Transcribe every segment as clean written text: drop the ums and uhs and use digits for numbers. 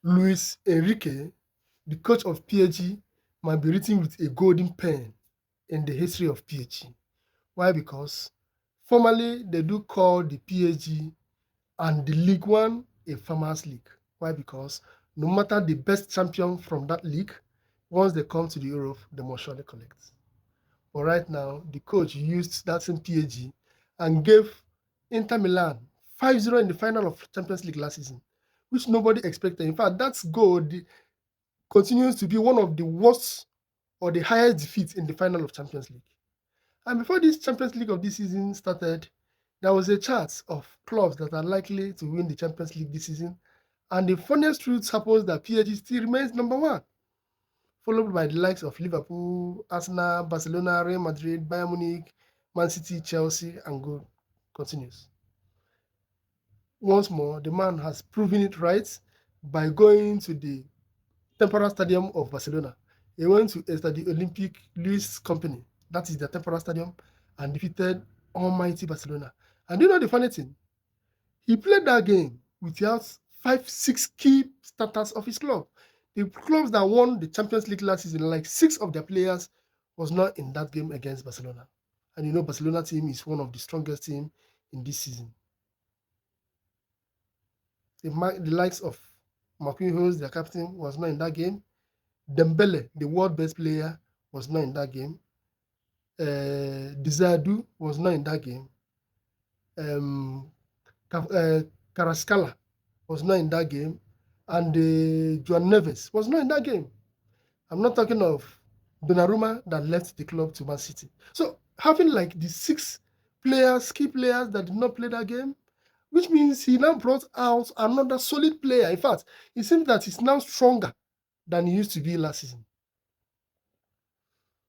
Luis Enrique, the coach of PSG, might be written with a golden pen in the history of PSG. Why? Because formerly they do call the PSG and the League One a farmers league. Why? Because no matter the best champion from that league, once they come to the Europe, they must surely collect. But right now, the coach used that same PSG and gave Inter Milan 5-0 in the final of Champions League last season, which nobody expected. In fact, that goal continues to be one of the worst or the highest defeats in the final of Champions League. And before this Champions League of this season started, there was a chart of clubs that are likely to win the Champions League this season. And the funniest truth happens that PSG still remains number one, followed by the likes of Liverpool, Arsenal, Barcelona, Real Madrid, Bayern Munich, Man City, Chelsea, and go continues. Once more, the man has proven it right by going to the temporary stadium of Barcelona. He went to the Olympic Luis company, that is the temporary stadium, and defeated almighty Barcelona. And you know the funny thing? He played that game without 5-6 key starters of his club. The clubs that won the Champions League last season, like 6 of their players was not in that game against Barcelona. And you know Barcelona team is one of the strongest team in this season. The likes of Marquinhos, their captain, was not in that game. Dembele, the world best player, was not in that game. Dizadu was not in that game. Carrascala was not in that game. And Joan Neves was not in that game. I'm not talking of Donnarumma that left the club to Man City. So having like the 6 players, key players that did not play that game, which means he now brought out another solid player. In fact, it seems that he's now stronger than he used to be last season.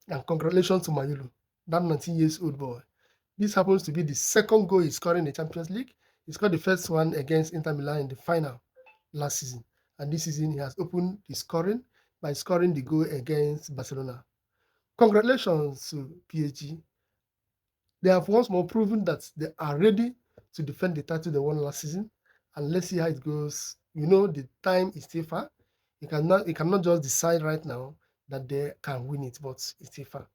And congratulations to Mayulu, that 19-year-old boy. This happens to be the second goal he scored in the Champions League. He scored the first one against Inter Milan in the final last season. And this season, he has opened the scoring by scoring the goal against Barcelona. Congratulations to PSG. They have once more proven that they are ready to defend the title they won last season. And let's see how it goes. You know, the time is still far. You cannot just decide right now that they can win it, but it's still far.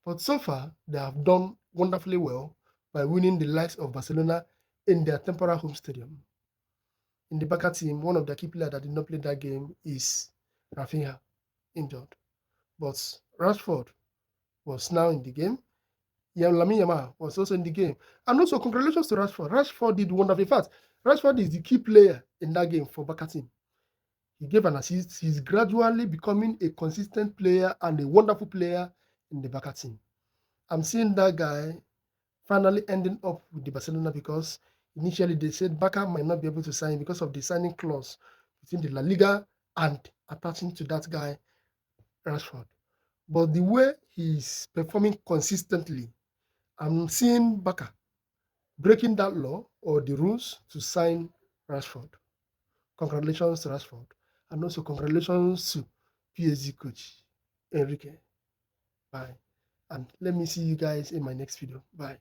But so far, they have done wonderfully well by winning the likes of Barcelona in their temporary home stadium. In the Barca team, one of the key players that did not play that game is Rafinha, injured. But Rashford was now in the game. Lamine Yamal was also in the game. And also, congratulations to Rashford. Rashford did wonderful. In fact, Rashford is the key player in that game for Barca team. He gave an assist. He's gradually becoming a consistent player and a wonderful player in the Barca team. I'm seeing that guy finally ending up with the Barcelona because initially they said Barca might not be able to sign because of the signing clause between the La Liga and attaching to that guy, Rashford. But the way he's performing consistently, I'm seeing Barca breaking that law or the rules to sign Rashford. Congratulations to Rashford. And also congratulations to PSG coach, Enrique. Bye. And let me see you guys in my next video. Bye.